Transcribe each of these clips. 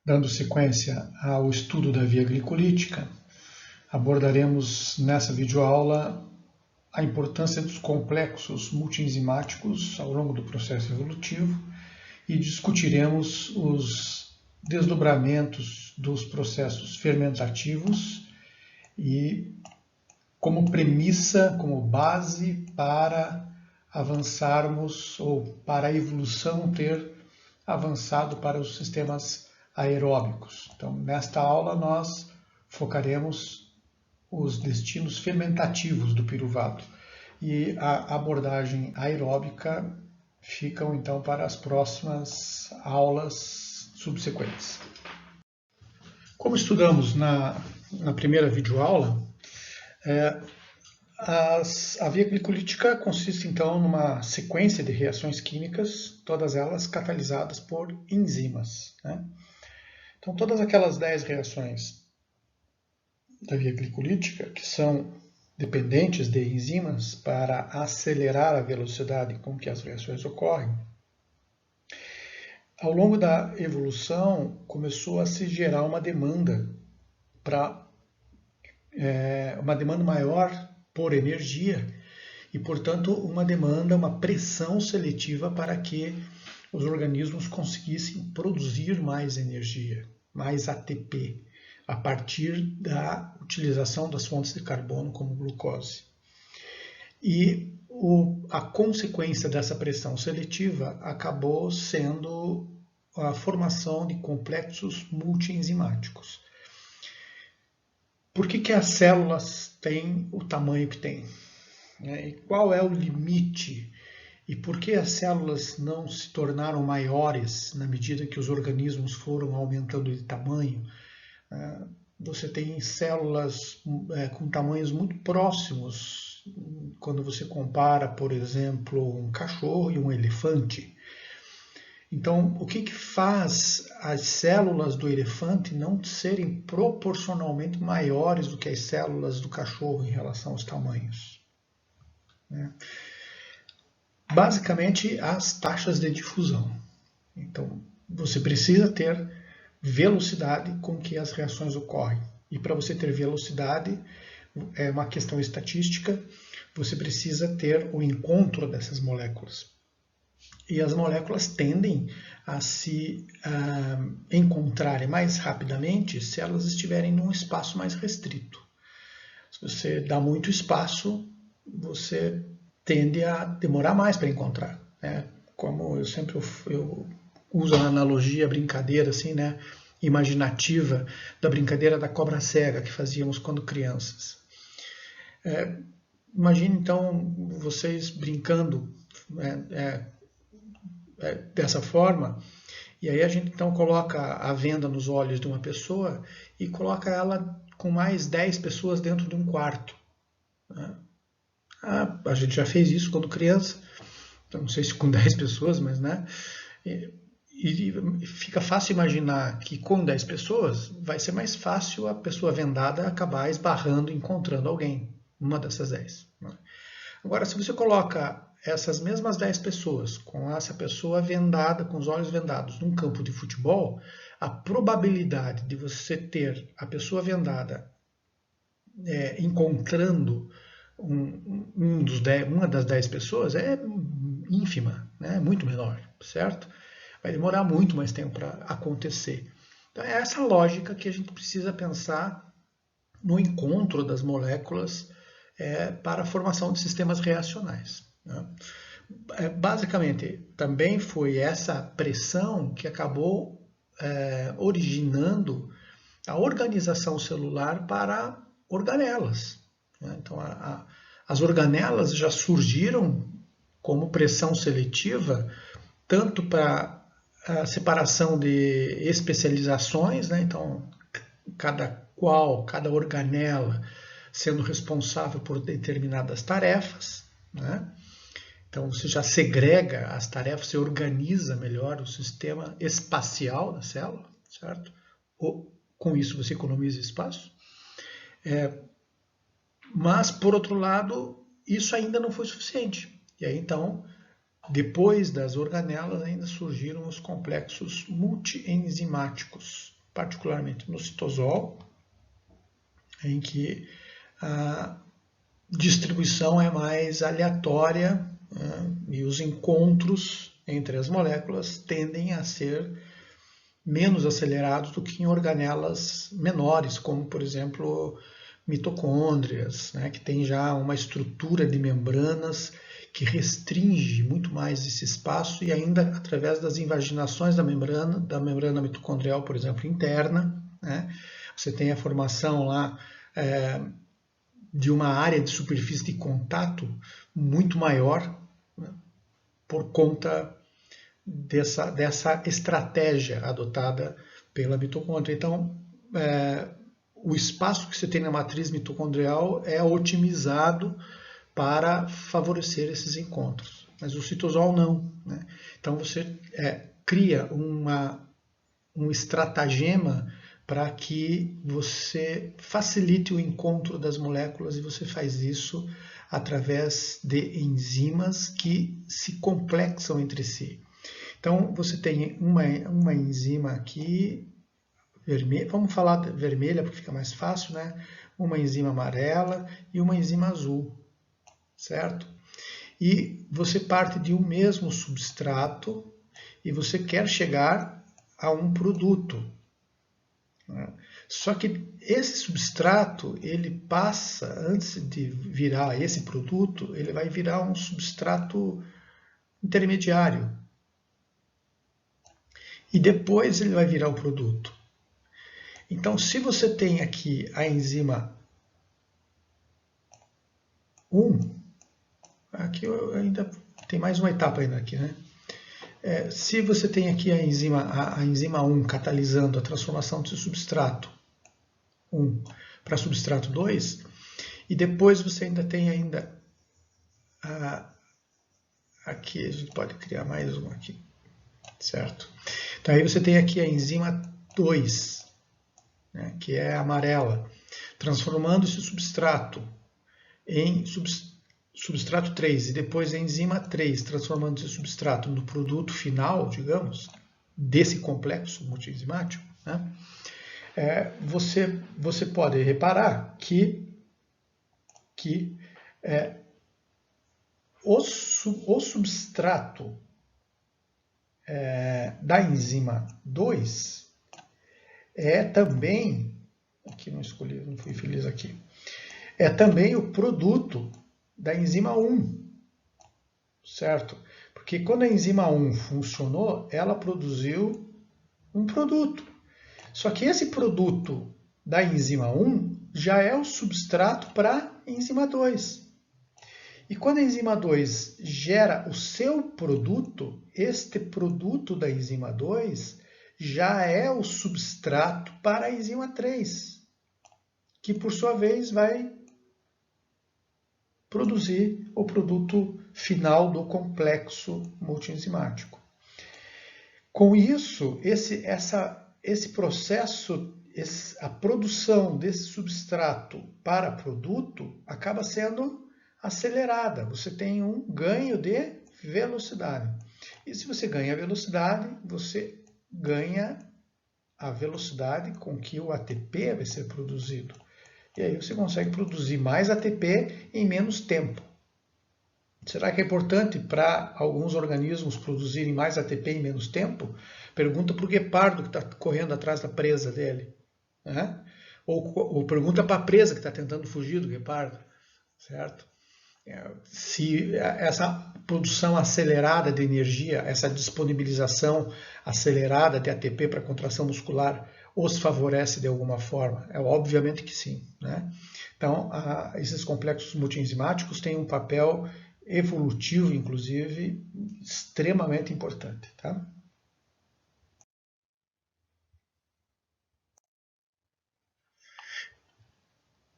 Dando sequência ao estudo da via glicolítica, abordaremos nessa videoaula a importância dos complexos multienzimáticos ao longo do processo evolutivo e discutiremos os desdobramentos dos processos fermentativos e como premissa, como base para avançarmos ou para a evolução ter avançado para os sistemas aeróbicos. Então, nesta aula, nós focaremos os destinos fermentativos do piruvato e a abordagem aeróbica ficam, então, para as próximas aulas subsequentes. Como estudamos na primeira videoaula, a via glicolítica consiste, então, numa sequência de reações químicas, todas elas catalisadas por enzimas, né? Então, todas aquelas 10 reações da via glicolítica, que são dependentes de enzimas para acelerar a velocidade com que as reações ocorrem, ao longo da evolução começou a se gerar uma demanda uma demanda maior por energia e, portanto, uma pressão seletiva para que os organismos conseguissem produzir mais energia, mais ATP, a partir da utilização das fontes de carbono como glucose. E a consequência dessa pressão seletiva acabou sendo a formação de complexos multienzimáticos. Por que as células têm o tamanho que têm? E qual é o limite? E por que as células não se tornaram maiores na medida que os organismos foram aumentando de tamanho? Você tem células com tamanhos muito próximos quando você compara, por exemplo, um cachorro e um elefante. Então, o que faz as células do elefante não serem proporcionalmente maiores do que as células do cachorro em relação aos tamanhos? Basicamente, as taxas de difusão. Então, você precisa ter velocidade com que as reações ocorrem. E para você ter velocidade, é uma questão estatística, você precisa ter o encontro dessas moléculas. E as moléculas tendem a se encontrarem mais rapidamente se elas estiverem num espaço mais restrito. Se você dá muito espaço, você tende a demorar mais para encontrar, né? Como eu uso a analogia, a brincadeira assim, né, imaginativa da brincadeira da cobra cega que fazíamos quando crianças. Imagine então vocês brincando dessa forma, e aí a gente então coloca a venda nos olhos de uma pessoa e coloca ela com mais 10 pessoas dentro de um quarto, né? A gente já fez isso quando criança, então, não sei se com 10 pessoas, mas né? E fica fácil imaginar que com 10 pessoas vai ser mais fácil a pessoa vendada acabar esbarrando, encontrando alguém, uma dessas 10. Né? Agora, se você coloca essas mesmas 10 pessoas, com essa pessoa vendada, com os olhos vendados, num campo de futebol, a probabilidade de você ter a pessoa vendada encontrando uma das 10 pessoas é ínfima, né? Muito menor, certo? Vai demorar muito mais tempo para acontecer. Então é essa lógica que a gente precisa pensar no encontro das moléculas para a formação de sistemas reacionais, né? Basicamente, também foi essa pressão que acabou originando a organização celular para organelas, né? Então, as organelas já surgiram como pressão seletiva, tanto para a separação de especializações, né? Então, cada organela sendo responsável por determinadas tarefas, né? Então, você já segrega as tarefas, você organiza melhor o sistema espacial da célula, certo? Com isso, você economiza espaço. Mas, por outro lado, isso ainda não foi suficiente. E aí, então, depois das organelas, ainda surgiram os complexos multienzimáticos, particularmente no citosol, em que a distribuição é mais aleatória, né, e os encontros entre as moléculas tendem a ser menos acelerados do que em organelas menores, como, por exemplo, mitocôndrias, né, que tem já uma estrutura de membranas que restringe muito mais esse espaço e ainda através das invaginações da membrana mitocondrial, por exemplo, interna, né, você tem a formação lá de uma área de superfície de contato muito maior, né, por conta dessa estratégia adotada pela mitocôndria. Então, o espaço que você tem na matriz mitocondrial é otimizado para favorecer esses encontros, mas o citosol não, né? Então você cria um estratagema para que você facilite o encontro das moléculas, e você faz isso através de enzimas que se complexam entre si. Então, você tem uma enzima aqui, vermelha, vamos falar vermelha porque fica mais fácil, né? Uma enzima amarela e uma enzima azul, certo? E você parte de um mesmo substrato e você quer chegar a um produto, né? Só que esse substrato, ele passa, antes de virar esse produto, ele vai virar um substrato intermediário. E depois ele vai virar o produto. Então, se você tem aqui a enzima 1, aqui ainda tem mais uma etapa ainda aqui, né? Se você tem aqui a enzima 1 catalisando a transformação desse substrato 1 para substrato 2, e depois você ainda tem aqui a gente pode criar mais uma aqui, certo? Então aí você tem aqui a enzima 2, né, que é amarela, transformando esse substrato em substrato 3, e depois a enzima 3, transformando esse substrato no produto final, digamos, desse complexo multienzimático, né? Você pode reparar que o substrato da enzima 2 é também, aqui não escolhi, não fui feliz aqui, é também o produto da enzima 1, certo? Porque quando a enzima 1 funcionou, ela produziu um produto. Só que esse produto da enzima 1 já é o substrato para a enzima 2. E quando a enzima 2 gera o seu produto, este produto da enzima 2 já é o substrato para a enzima 3, que por sua vez vai produzir o produto final do complexo multienzimático. Com isso, esse processo, a produção desse substrato para produto acaba sendo acelerada. Você tem um ganho de velocidade. E se você ganha velocidade, você ganha a velocidade com que o ATP vai ser produzido. E aí você consegue produzir mais ATP em menos tempo. Será que é importante para alguns organismos produzirem mais ATP em menos tempo? Pergunta para o guepardo que está correndo atrás da presa dele, né? Ou pergunta para a presa que está tentando fugir do guepardo, certo? Se essa produção acelerada de energia, essa disponibilização acelerada de ATP para contração muscular os favorece de alguma forma? Obviamente que sim, né? Então, esses complexos multienzimáticos têm um papel evolutivo, inclusive, extremamente importante, tá?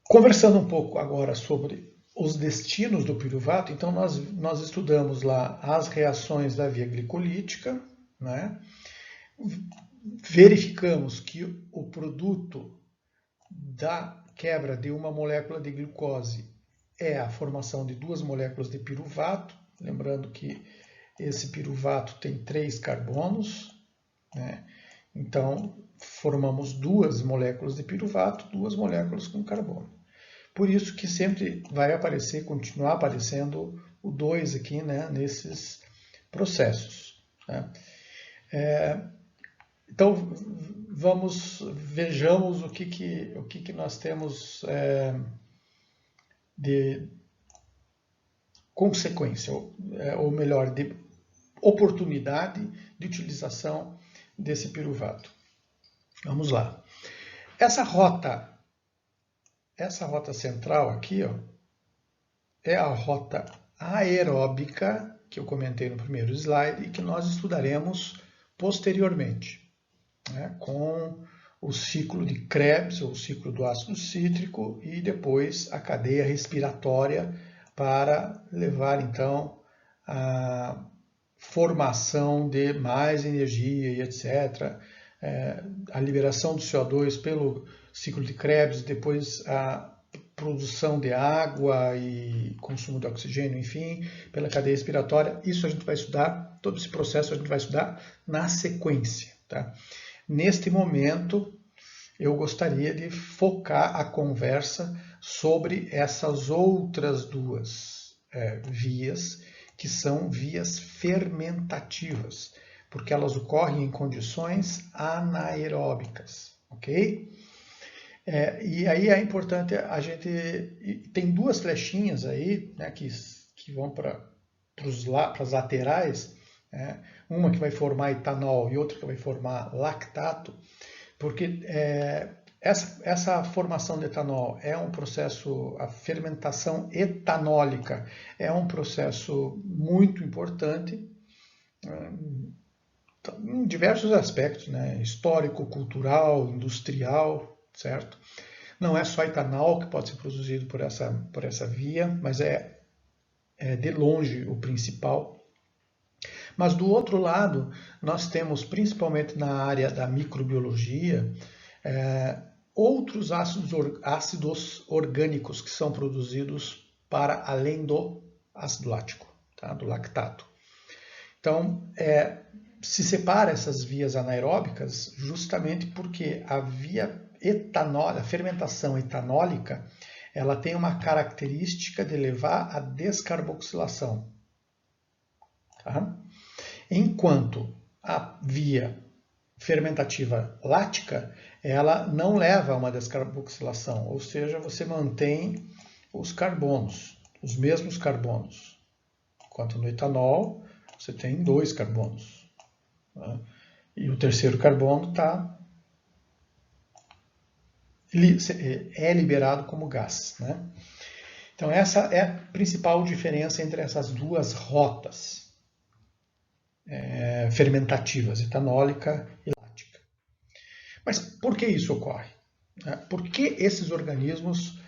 Conversando um pouco agora sobre os destinos do piruvato, então nós estudamos lá as reações da via glicolítica, né? Verificamos que o produto da quebra de uma molécula de glicose é a formação de duas moléculas de piruvato, lembrando que esse piruvato tem 3 carbonos, né? Então formamos 2 moléculas de piruvato, 2 moléculas com carbono. Por isso que sempre vai aparecer, continuar aparecendo o 2 aqui, né, nesses processos. Né? Então, vejamos o que nós temos de consequência, ou melhor, de oportunidade de utilização desse piruvato. Vamos lá. Essa rota central aqui, ó, é a rota aeróbica, que eu comentei no primeiro slide, e que nós estudaremos posteriormente, né, com o ciclo de Krebs, ou o ciclo do ácido cítrico, e depois a cadeia respiratória para levar, então, a formação de mais energia e etc., a liberação do CO2 pelo ciclo de Krebs, depois a produção de água e consumo de oxigênio, enfim, pela cadeia respiratória. Isso a gente vai estudar, todo esse processo a gente vai estudar na sequência. Tá? Neste momento, eu gostaria de focar a conversa sobre essas outras 2 vias, que são vias fermentativas, porque elas ocorrem em condições anaeróbicas, ok? E aí é importante a gente... Tem 2 flechinhas aí, né, que vão para as laterais, né, uma que vai formar etanol e outra que vai formar lactato, porque essa formação de etanol é um processo, a fermentação etanólica é um processo muito importante, em diversos aspectos, né? Histórico, cultural, industrial, certo? Não é só etanol que pode ser produzido por essa via, mas é de longe o principal. Mas do outro lado, nós temos, principalmente na área da microbiologia, outros ácidos orgânicos que são produzidos para além do ácido lático, tá? Do lactato. Então, se separa essas vias anaeróbicas justamente porque a via etanólica, a fermentação etanólica, ela tem uma característica de levar à descarboxilação. Tá? Enquanto a via fermentativa lática, ela não leva a uma descarboxilação, ou seja, você mantém os carbonos, os mesmos carbonos. Enquanto no etanol, você tem 2 carbonos. Tá? E o terceiro carbono é liberado como gás. Né? Então, essa é a principal diferença entre essas 2 rotas fermentativas, etanólica e lática. Mas por que isso ocorre? Por que esses organismos...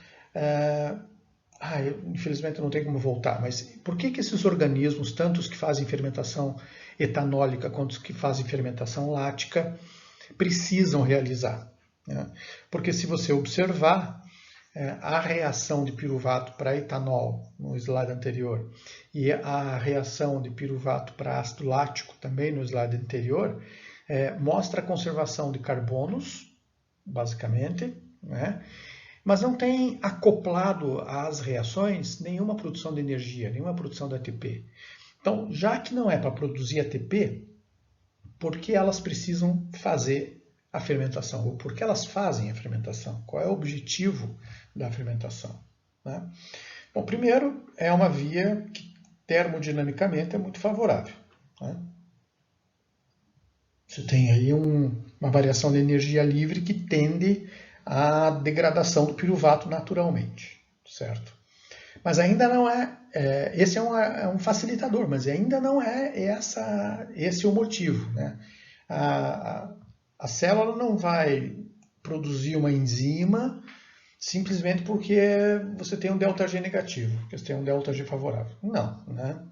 infelizmente eu não tenho como voltar, mas por que esses organismos, tanto os que fazem fermentação etanólica quanto os que fazem fermentação lática, precisam realizar? Porque se você observar a reação de piruvato para etanol no slide anterior e a reação de piruvato para ácido lático também no slide anterior, mostra a conservação de carbonos, basicamente, né? Mas não tem acoplado às reações nenhuma produção de energia, nenhuma produção de ATP. Então, já que não é para produzir ATP, por que elas precisam fazer a fermentação? Ou por que elas fazem a fermentação? Qual é o objetivo da fermentação? Né? Bom, primeiro, é uma via que termodinamicamente é muito favorável. Né? Você tem aí uma variação de energia livre que tende à degradação do piruvato naturalmente, certo? Mas ainda não esse é um facilitador, mas ainda não é esse o motivo, né? A célula não vai produzir uma enzima simplesmente porque você tem um ΔG negativo, porque você tem um ΔG favorável. Não, né?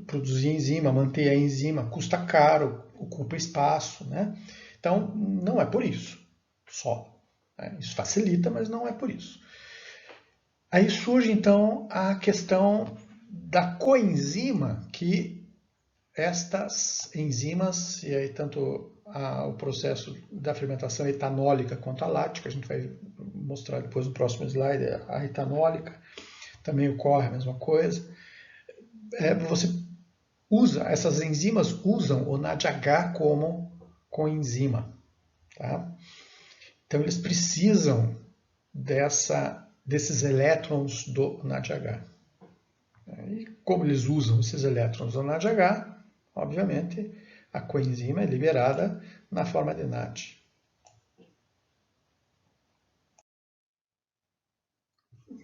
Produzir enzima, manter a enzima custa caro, ocupa espaço, né? Então, não é por isso só. Né? Isso facilita, mas não é por isso. Aí surge, então, a questão da coenzima, que estas enzimas, e aí tanto o processo da fermentação etanólica quanto a lática, a gente vai mostrar depois no próximo slide a etanólica, também ocorre a mesma coisa. Você usa, essas enzimas usam o NADH como coenzima. Tá? Então eles precisam desses elétrons do NADH. E como eles usam esses elétrons do NADH, obviamente a coenzima é liberada na forma de NAD.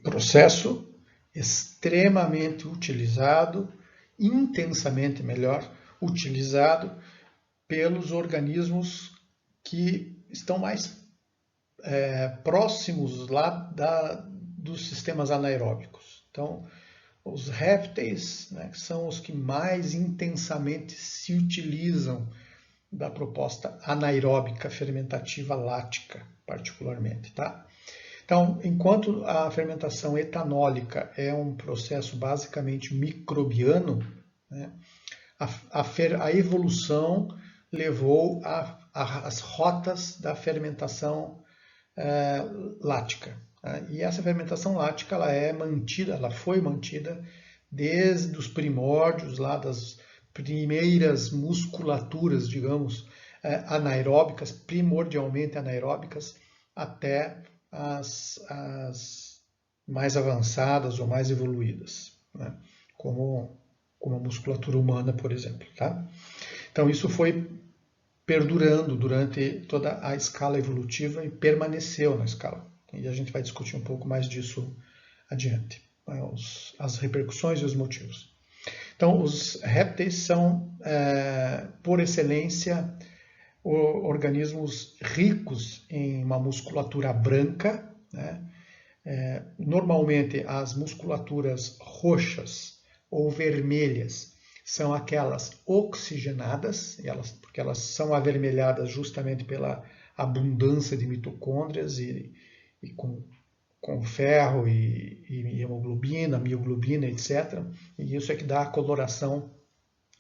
Processo extremamente utilizado, intensamente melhor utilizado pelos organismos que estão mais próximos lá dos sistemas anaeróbicos. Então, os répteis, né, são os que mais intensamente se utilizam da proposta anaeróbica fermentativa lática, particularmente. Tá? Então, enquanto a fermentação etanólica é um processo basicamente microbiano, né, a evolução levou às rotas da fermentação lática. E essa fermentação lática ela foi mantida desde os primórdios, lá das primeiras musculaturas, digamos, anaeróbicas, primordialmente anaeróbicas, até as mais avançadas ou mais evoluídas, né? como a musculatura humana, por exemplo. Tá? Então isso foi perdurando durante toda a escala evolutiva e permaneceu na escala. E a gente vai discutir um pouco mais disso adiante, as repercussões e os motivos. Então, os répteis são, por excelência, organismos ricos em uma musculatura branca, né? Normalmente, as musculaturas roxas ou vermelhas são aquelas oxigenadas, porque elas são avermelhadas justamente pela abundância de mitocôndrias e com ferro e hemoglobina, mioglobina, etc. E isso é que dá a coloração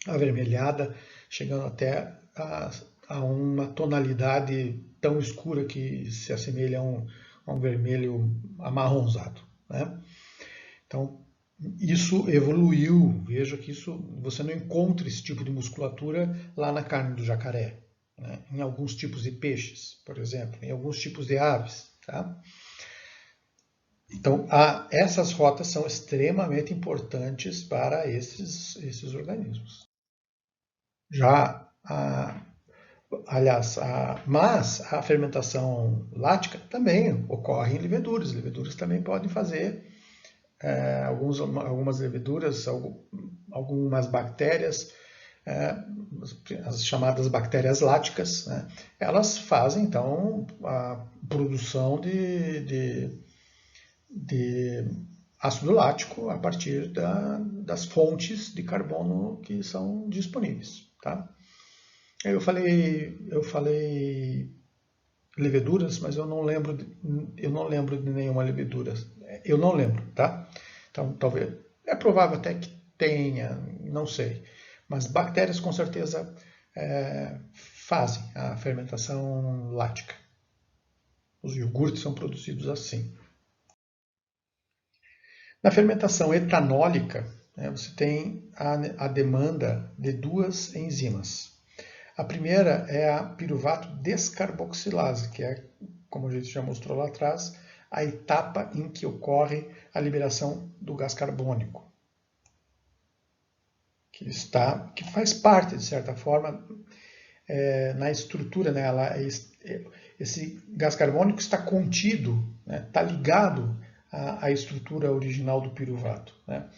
avermelhada, chegando até a uma tonalidade tão escura que se assemelha a um vermelho amarronzado. Né? Então, isso evoluiu. Veja que você não encontra esse tipo de musculatura lá na carne do jacaré, né? Em alguns tipos de peixes, por exemplo, em alguns tipos de aves. Tá? Então, essas rotas são extremamente importantes para esses organismos. Mas a fermentação lática também ocorre em leveduras. Leveduras também podem fazer. Algumas leveduras, algumas bactérias, as chamadas bactérias láticas, né, elas fazem então a produção de ácido lático a partir das fontes de carbono que são disponíveis. Tá? Eu falei leveduras, mas eu não lembro de nenhuma levedura. Eu não lembro, tá? Então, talvez, é provável até que tenha, não sei. Mas bactérias, com certeza, fazem a fermentação lática. Os iogurtes são produzidos assim. Na fermentação etanólica, né, você tem a demanda de duas enzimas. A primeira é a piruvato descarboxilase, que é, como a gente já mostrou lá atrás, a etapa em que ocorre a liberação do gás carbônico, que faz parte, de certa forma, na estrutura, né? Esse gás carbônico está contido, né? Está ligado à estrutura original do piruvato. Né?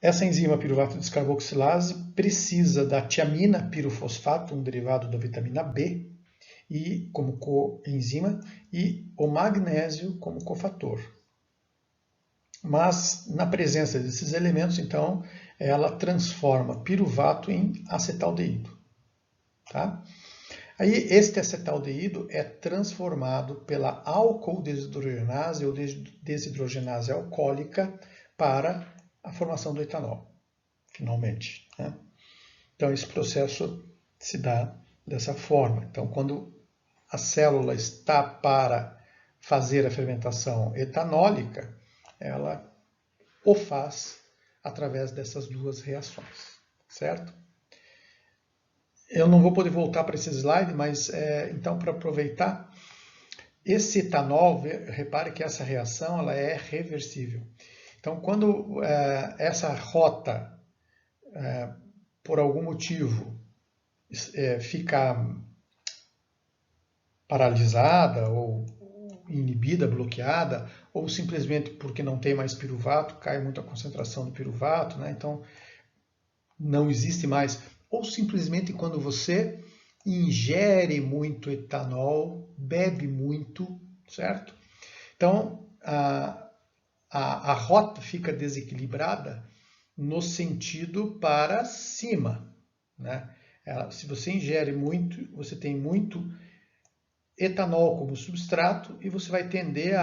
Essa enzima piruvato descarboxilase precisa da tiamina pirufosfato, um derivado da vitamina B, e como coenzima, e o magnésio como cofator. Mas, na presença desses elementos, então, ela transforma piruvato em acetaldeído. Tá? Aí, este acetaldeído é transformado pela álcool desidrogenase ou desidrogenase alcoólica para a formação do etanol, finalmente. Né? Então, esse processo se dá dessa forma. Então, quando a célula está para fazer a fermentação etanólica, ela o faz através dessas duas reações, certo? Eu não vou poder voltar para esse slide, mas então, para aproveitar, esse etanol, repare que essa reação ela é reversível. Então, quando essa rota, por algum motivo, fica paralisada ou inibida, bloqueada, ou simplesmente porque não tem mais piruvato, cai muito a concentração do piruvato, né? Então não existe mais. Ou simplesmente quando você ingere muito etanol, bebe muito, certo? Então a rota fica desequilibrada no sentido para cima, né? Se você ingere muito, você tem muito etanol como substrato e você vai tender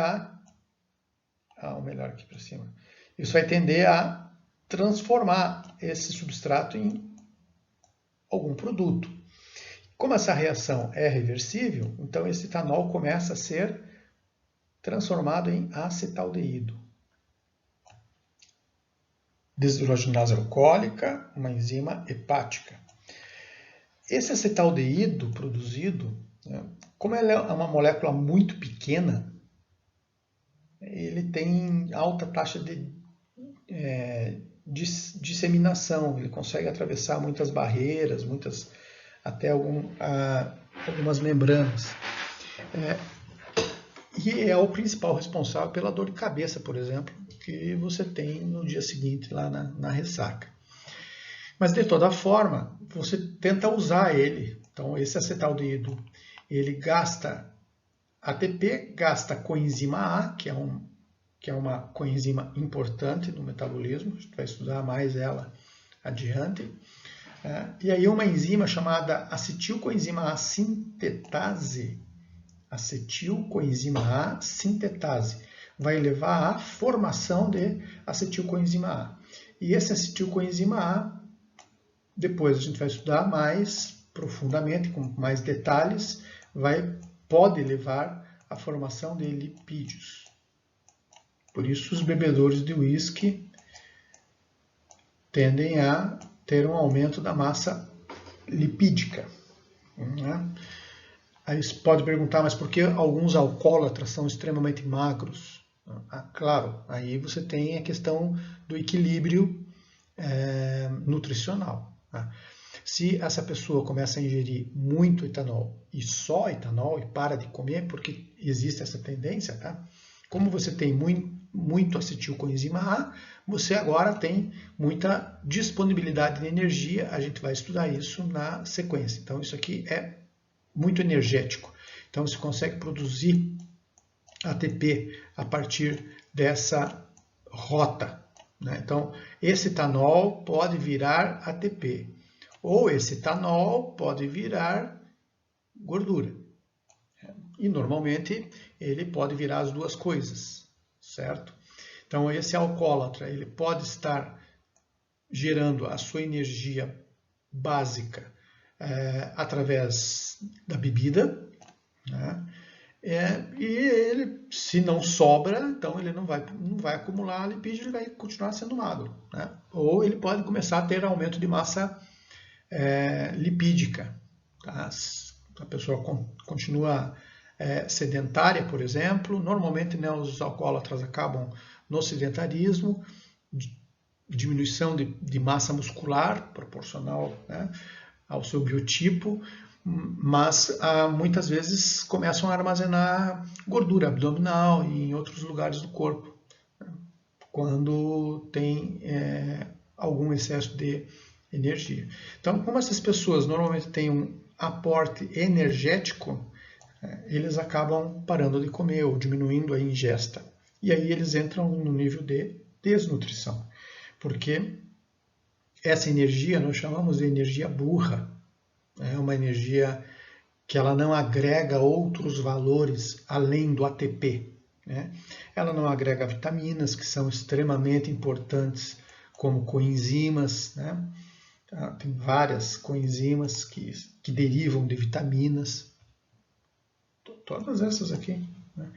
ou melhor aqui para cima, isso vai tender a transformar esse substrato em algum produto. Como essa reação é reversível, então esse etanol começa a ser transformado em acetaldeído. Deshidrogenase alcoólica, uma enzima hepática. Esse acetaldeído produzido, né, como ele é uma molécula muito pequena, ele tem alta taxa de disseminação, ele consegue atravessar muitas barreiras, até algumas membranas. E é o principal responsável pela dor de cabeça, por exemplo, que você tem no dia seguinte lá na ressaca. Mas de toda forma, você tenta usar ele. Então esse acetaldeído, ele gasta ATP, gasta coenzima A, que é uma coenzima importante no metabolismo, a gente vai estudar mais ela adiante. E aí uma enzima chamada acetilcoenzima A sintetase, vai levar à formação de acetilcoenzima A. E esse acetilcoenzima A, depois a gente vai estudar mais profundamente, com mais detalhes, pode levar à formação de lipídios. Por isso os bebedores de uísque tendem a ter um aumento da massa lipídica. Aí você pode perguntar, mas por que alguns alcoólatras são extremamente magros? Claro, aí você tem a questão do equilíbrio nutricional. Se essa pessoa começa a ingerir muito etanol e só etanol e para de comer, porque existe essa tendência, tá? Como você tem muito acetilcoenzima A, você agora tem muita disponibilidade de energia. A gente vai estudar isso na sequência. Então isso aqui é muito energético. Então você consegue produzir ATP a partir dessa rota, né? Então esse etanol pode virar ATP, ou esse etanol pode virar gordura. E normalmente ele pode virar as duas coisas, certo? Então esse alcoólatra, ele pode estar gerando a sua energia básica através da bebida, né? E ele, se não sobra, então ele não vai acumular lipídio, ele vai continuar sendo magro, né? Ou ele pode começar a ter aumento de massa lipídica, tá? A pessoa continua sedentária, por exemplo. Normalmente, né, os alcoólatras acabam no sedentarismo, diminuição de massa muscular proporcional, né, ao seu biotipo, mas muitas vezes começam a armazenar gordura abdominal e em outros lugares do corpo, né, quando tem algum excesso de energia. Então, como essas pessoas normalmente têm um aporte energético, eles acabam parando de comer ou diminuindo a ingesta. E aí eles entram no nível de desnutrição, porque essa energia nós chamamos de energia burra. É uma energia que ela não agrega outros valores além do ATP, né? Ela não agrega vitaminas, que são extremamente importantes, como coenzimas, né? Tem várias coenzimas que que derivam de vitaminas. Todas essas aqui, né?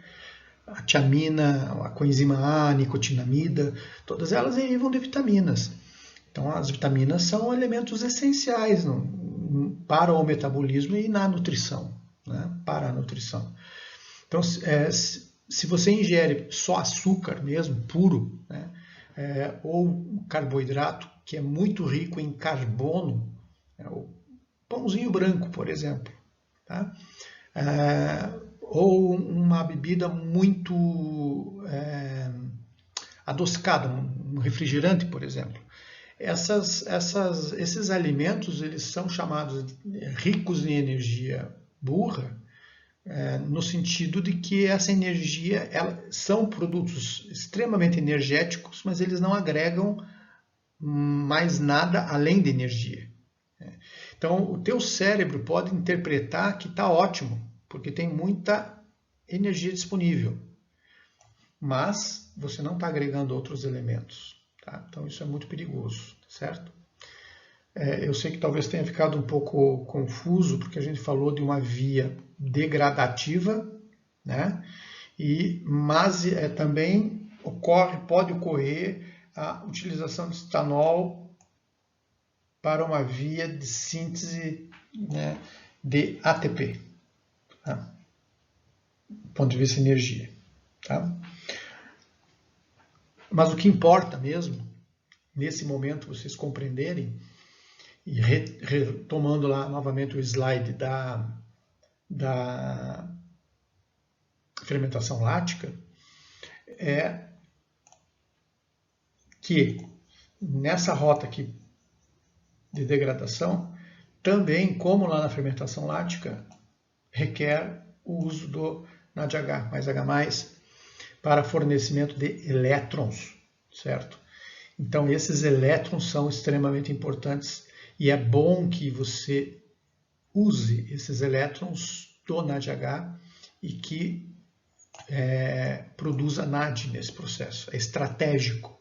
A tiamina, a coenzima A, a nicotinamida, todas elas derivam de vitaminas. Então, as vitaminas são elementos essenciais para o metabolismo e na nutrição, né? Para a nutrição. Então, se você ingere só açúcar mesmo, puro, né? Ou carboidrato, que é muito rico em carbono, o pãozinho branco, por exemplo, tá? Ou uma bebida muito adocicada, um refrigerante, por exemplo. Esses alimentos eles são chamados ricos em energia burra, no sentido de que essa energia são produtos extremamente energéticos, mas eles não agregam mais nada além de energia. Então, o teu cérebro pode interpretar que está ótimo, porque tem muita energia disponível, mas você não está agregando outros elementos. Tá? Então, isso é muito perigoso, certo? Eu sei que talvez tenha ficado um pouco confuso, porque a gente falou de uma via degradativa, né? Mas também pode ocorrer a utilização de etanol para uma via de síntese, né, de ATP, tá? Do ponto de vista de energia. Tá? Mas o que importa mesmo, nesse momento, vocês compreenderem, e retomando lá novamente o slide da fermentação lática, é que nessa rota aqui de degradação, também, como lá na fermentação lática, requer o uso do NADH mais H+, para fornecimento de elétrons, certo? Então, esses elétrons são extremamente importantes e é bom que você use esses elétrons do NADH e que produza NAD nesse processo. É estratégico.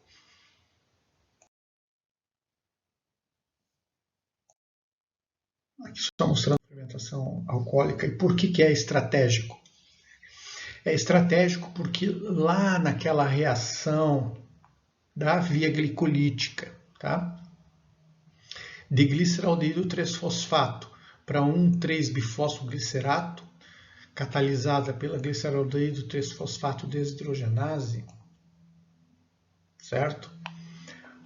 Aqui só mostrando a fermentação alcoólica e por que é estratégico. É estratégico porque lá naquela reação da via glicolítica, tá? De gliceraldeído 3-fosfato para 1,3-bifosfoglicerato, catalisada pela gliceraldeído 3-fosfato desidrogenase, certo?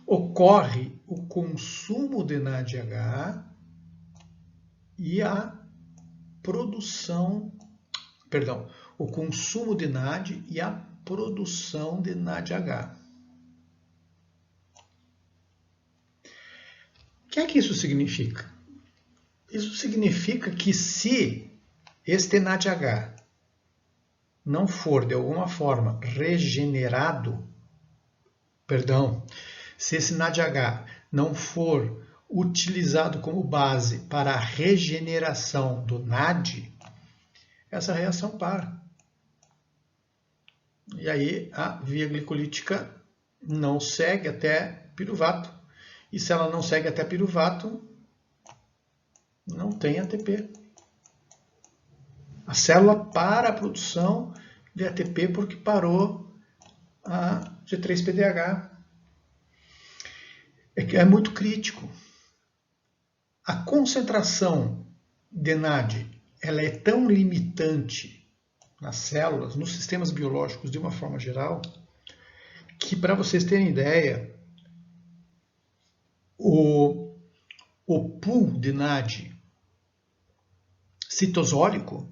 Ocorre o consumo de NADH e a produção, o consumo de NAD e a produção de NADH. O que é que isso significa? Isso significa que se este NADH não for de alguma forma regenerado, se esse NADH não for utilizado como base para a regeneração do NAD, essa reação para. E aí a via glicolítica não segue até piruvato. E se ela não segue até piruvato, não tem ATP. A célula para a produção de ATP porque parou a G3-PDH. É muito crítico. A concentração de NAD ela é tão limitante nas células, nos sistemas biológicos de uma forma geral, que para vocês terem ideia, o pool de NAD citosólico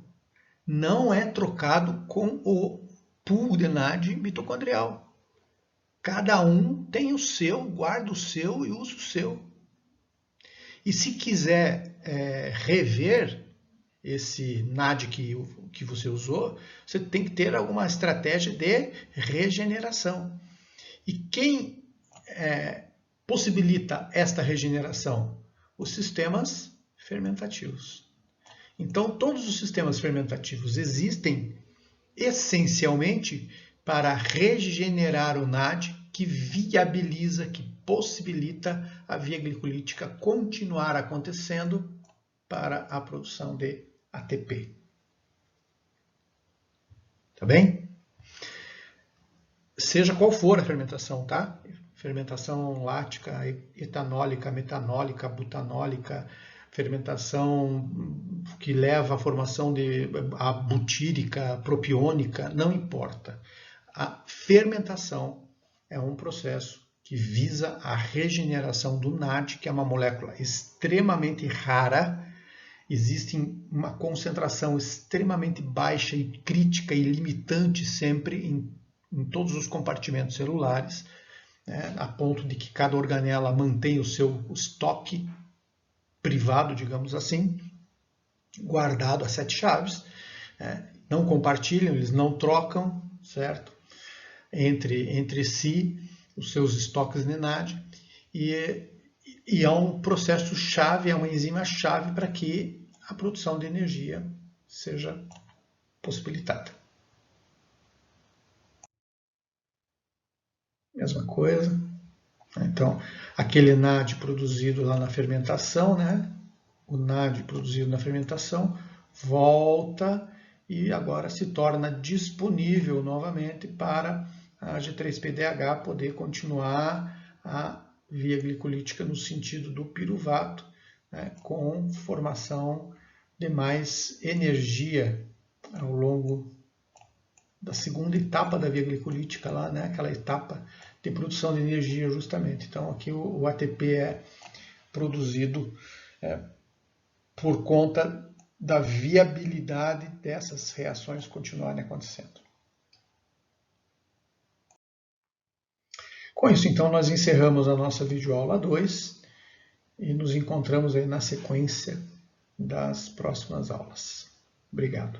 não é trocado com o pool de NAD mitocondrial. Cada um tem o seu, guarda o seu e usa o seu. E se quiser rever esse NAD que você usou, você tem que ter alguma estratégia de regeneração. E quem possibilita esta regeneração? Os sistemas fermentativos. Então, todos os sistemas fermentativos existem essencialmente para regenerar o NAD, que viabiliza, que possibilita a via glicolítica continuar acontecendo para a produção de ATP. Tá bem? Seja qual for a fermentação, tá? Fermentação lática, etanólica, metanólica, butanólica, fermentação que leva à formação de a butírica, propiônica, não importa. A fermentação é um processo que visa a regeneração do NAD, que é uma molécula extremamente rara. Existe uma concentração extremamente baixa e crítica e limitante sempre em todos os compartimentos celulares, né, a ponto de que cada organela mantém o seu estoque privado, digamos assim, guardado a 7 chaves. Né, não compartilham, eles não trocam, certo? Entre si os seus estoques de NAD, e é um processo chave, é uma enzima chave para que a produção de energia seja possibilitada. Mesma coisa. Então, aquele NAD produzido lá na fermentação, né? O NAD produzido na fermentação volta e agora se torna disponível novamente para a G3PDH poder continuar a via glicolítica no sentido do piruvato, né, com formação de mais energia ao longo da segunda etapa da via glicolítica, lá, né, aquela etapa de produção de energia justamente. Então aqui o ATP é produzido por conta da viabilidade dessas reações continuarem acontecendo. Com isso, então, nós encerramos a nossa videoaula 2 e nos encontramos aí na sequência das próximas aulas. Obrigado.